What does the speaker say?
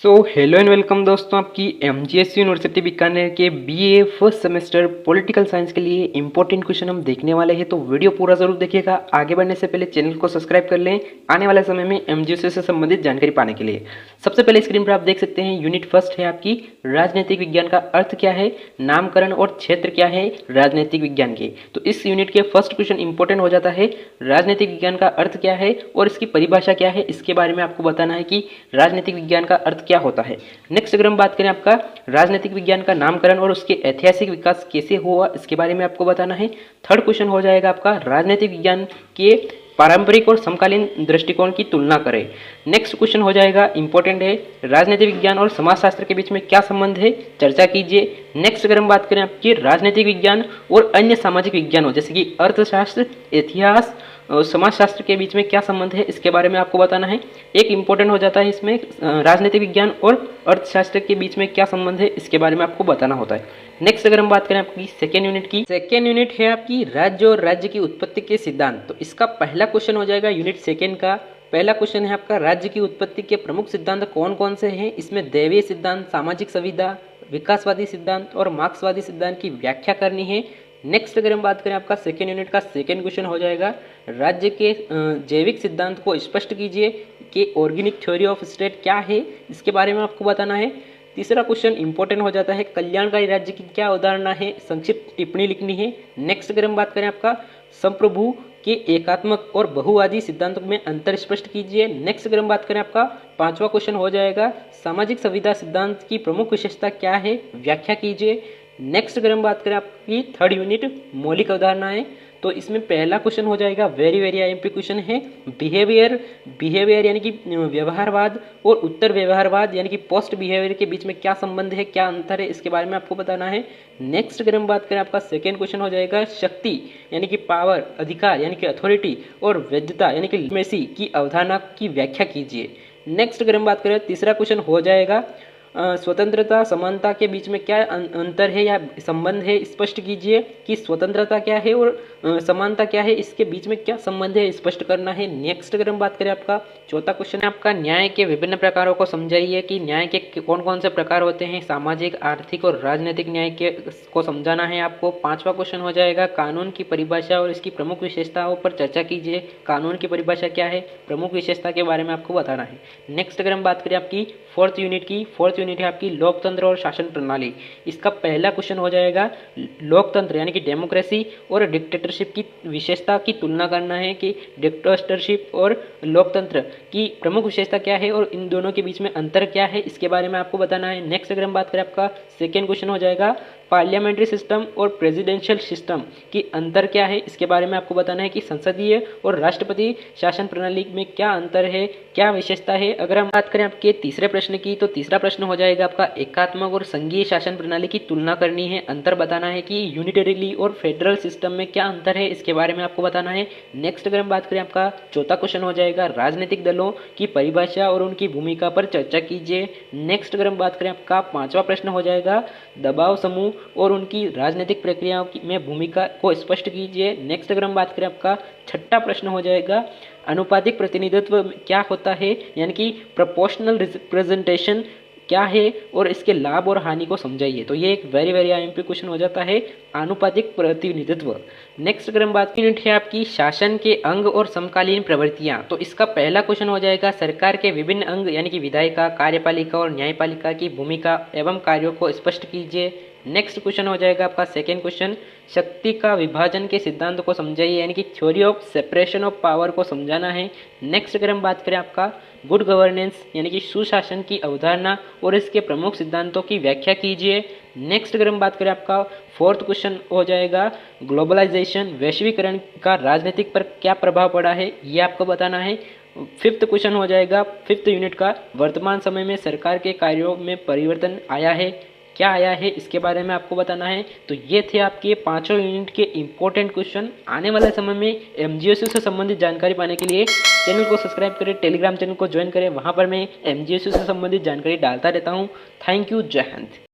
Hello and welcome दोस्तों, आपकी MGS university Bikaner के BA first semester political science के लिए इंपॉर्टेंट क्वेश्चन हम देखने वाले हैं। तो वीडियो पूरा जरूर देखिएगा। आगे बढ़ने से पहले चैनल को सब्सक्राइब कर लें आने वाले समय में एमजीएस से संबंधित जानकारी पाने के लिए। सबसे पहले स्क्रीन पर आप देख सकते हैं यूनिट फर्स्ट है आपकी राजनीतिक विज्ञान का अर्थ क्या है, नामकरण और क्षेत्र क्या है राजनीतिक विज्ञान के। तो इस यूनिट के फर्स्ट क्वेश्चन इंपॉर्टेंट हो जाता है, राजनीतिक विज्ञान का अर्थ क्या है और इसकी परिभाषा क्या है, इसके बारे में आपको बताना है कि राजनीतिक विज्ञान का अर्थ क्या होता है। नेक्स्ट अगर हम बात करें आपका राजनीतिक विज्ञान का नामकरण और उसके ऐतिहासिक विकास कैसे हुआ, इसके बारे में आपको बताना है। थर्ड क्वेश्चन हो जाएगा आपका राजनीतिक विज्ञान के पारंपरिक और समकालीन दृष्टिकोण की तुलना करें। नेक्स्ट क्वेश्चन हो जाएगा इंपॉर्टेंट है, राजनीतिक विज्ञान और समाजशास्त्र के बीच में क्या संबंध है, चर्चा कीजिए। नेक्स्ट अगर हम बात करें आपकी राजनीतिक विज्ञान और अन्य सामाजिक विज्ञानों जैसे कि अर्थशास्त्र, इतिहास और समाजशास्त्र के बीच में क्या संबंध है, इसके बारे में आपको बताना है। एक इंपॉर्टेंट हो जाता है इसमें राजनीतिक विज्ञान और अर्थशास्त्र के बीच में क्या संबंध है, इसके बारे में आपको बताना होता है। नेक्स्ट अगर हम बात करें आपकी सेकेंड यूनिट की, सेकेंड यूनिट है आपकी राज्य और राज्य की उत्पत्ति के सिद्धांत। तो इसका पहला क्वेश्चन हो जाएगा यूनिट सेकेंड का। पहला क्वेश्चन है आपका राज्य की उत्पत्ति के प्रमुख सिद्धांत कौन कौन से हैं। इसमें दैवीय सिद्धांत, सामाजिक संविदा, विकासवादी सिद्धांत और मार्क्सवादी सिद्धांत की व्याख्या करनी है। नेक्स्ट अगर हम बात करें आपका सेकेंड यूनिट का सेकेंड क्वेश्चन हो जाएगा राज्य के जैविक सिद्धांत को स्पष्ट कीजिए कि ऑर्गेनिक थ्योरी ऑफ स्टेट क्या है, इसके बारे में आपको बताना है। तीसरा क्वेश्चन इंपॉर्टेंट हो जाता है कल्याणकारी राज्य की क्या अवधारणा है, संक्षिप्त टिप्पणी लिखनी है। नेक्स्ट अगर हम बात करें आपका संप्रभु के एकात्मक और बहुवादी सिद्धांतों में अंतर स्पष्ट कीजिए। नेक्स्ट अगर हम बात करें आपका पांचवा क्वेश्चन हो जाएगा सामाजिक संविदा सिद्धांत की प्रमुख विशेषता क्या है, व्याख्या कीजिए। नेक्स्ट अगर हम बात करें आपकी थर्ड यूनिट मौलिक अवधारणाएं, तो इसमें पहला क्वेश्चन हो जाएगा वेरी वेरी आईएमपी क्वेश्चन है बिहेवियर यानी कि व्यवहारवाद और उत्तर व्यवहारवाद यानी कि पोस्ट बिहेवियर के बीच में क्या संबंध है, क्या अंतर है, इसके बारे में आपको बताना है। नेक्स्ट अगर हम बात करें आपका सेकेंड क्वेश्चन हो जाएगा शक्ति यानी कि पावर, अधिकार यानी कि अथॉरिटी और वैधता यानी कि लिटमेसी की अवधारणा की व्याख्या कीजिए। नेक्स्ट अगर हम बात करें तीसरा क्वेश्चन हो जाएगा स्वतंत्रता समानता के बीच में क्या अंतर है या संबंध है, स्पष्ट कीजिए कि स्वतंत्रता क्या है और समानता क्या है, इसके बीच में क्या संबंध है, स्पष्ट करना है। नेक्स्ट अगर हम बात करें आपका चौथा क्वेश्चन है आपका न्याय के विभिन्न प्रकारों को समझाइए कि न्याय के कौन कौन से प्रकार होते हैं, सामाजिक, आर्थिक और राजनीतिक न्याय के को समझाना है आपको। पांचवा क्वेश्चन हो जाएगा कानून की परिभाषा और इसकी प्रमुख विशेषताओं पर चर्चा कीजिए। कानून की परिभाषा क्या है, प्रमुख विशेषता के बारे में आपको बताना है। नेक्स्ट अगर हम बात करें आपकी फोर्थ यूनिट की, फोर्थ यूनिट है आपकी लोकतंत्र और शासन प्रणाली। इसका पहला क्वेश्चन हो जाएगा लोकतंत्र यानी कि डेमोक्रेसी और डिक्टेटरशिप की विशेषता की तुलना करना है कि डिक्टेटरशिप और लोकतंत्र की प्रमुख विशेषता क्या है और इन दोनों के बीच में अंतर क्या है, इसके बारे में आपको बताना है। नेक्स्ट अगर हम बात करें आपका सेकेंड क्वेश्चन हो जाएगा पार्लियामेंट्री सिस्टम और प्रेसिडेंशियल सिस्टम की अंतर क्या है, इसके बारे में आपको बताना है कि संसदीय और राष्ट्रपति शासन प्रणाली में क्या अंतर है, क्या विशेषता है। अगर हम बात करें आपके तीसरे प्रश्न की, तो तीसरा प्रश्न हो जाएगा आपका एकात्मक और संघीय शासन प्रणाली की तुलना करनी है, अंतर बताना है कि यूनिटरीली और फेडरल सिस्टम में क्या अंतर है, इसके बारे में आपको बताना है। नेक्स्ट अगर हम बात करें आपका चौथा क्वेश्चन हो जाएगा राजनीतिक दलों की परिभाषा और उनकी भूमिका पर चर्चा कीजिए। नेक्स्ट अगर हम बात करें आपका पांचवा प्रश्न हो जाएगा दबाव समूह और उनकी राजनीतिक प्रक्रियाओं में भूमिका को स्पष्ट कीजिए। नेक्स्ट अगर हम बात करें आपका छठा प्रश्न हो जाएगा अनुपातिक प्रतिनिधित्व क्या होता है यानी कि प्रोपोर्शनल रिप्रेजेंटेशन क्या है और इसके लाभ और हानि को समझाइए। तो ये एक वेरी वेरी आईएमपी क्वेश्चन हो जाता है आनुपातिक प्रतिनिधित्व। नेक्स्ट अगर हम बात यूनिट है आपकी शासन के अंग और समकालीन प्रवृत्तियां, तो इसका पहला क्वेश्चन हो जाएगा सरकार के विभिन्न अंग यानी कि विधायिका, कार्यपालिका और न्यायपालिका की भूमिका एवं कार्यों को स्पष्ट कीजिए। नेक्स्ट क्वेश्चन हो जाएगा आपका सेकेंड क्वेश्चन शक्ति का विभाजन के सिद्धांत को समझाइए यानी कि theory of separation of power को समझाना है। नेक्स्ट अगर हम बात करें आपका गुड गवर्नेंस यानी कि सुशासन की अवधारणा और इसके प्रमुख सिद्धांतों की व्याख्या कीजिए। नेक्स्ट अगर हम बात करें आपका फोर्थ क्वेश्चन हो जाएगा ग्लोबलाइजेशन, वैश्वीकरण का राजनीतिक पर क्या प्रभाव पड़ा है, ये आपको बताना है। फिफ्थ क्वेश्चन हो जाएगा फिफ्थ यूनिट का वर्तमान समय में सरकार के कार्यों में परिवर्तन आया है, क्या आया है, इसके बारे में आपको बताना है। तो ये थे आपके पांचों यूनिट के इंपॉर्टेंट क्वेश्चन। आने वाले समय में एमजीएसयू से संबंधित जानकारी पाने के लिए चैनल को सब्सक्राइब करें, टेलीग्राम चैनल को ज्वाइन करें, वहां पर मैं एमजीएसयू से संबंधित जानकारी डालता रहता हूं। थैंक यू, जय हिंद।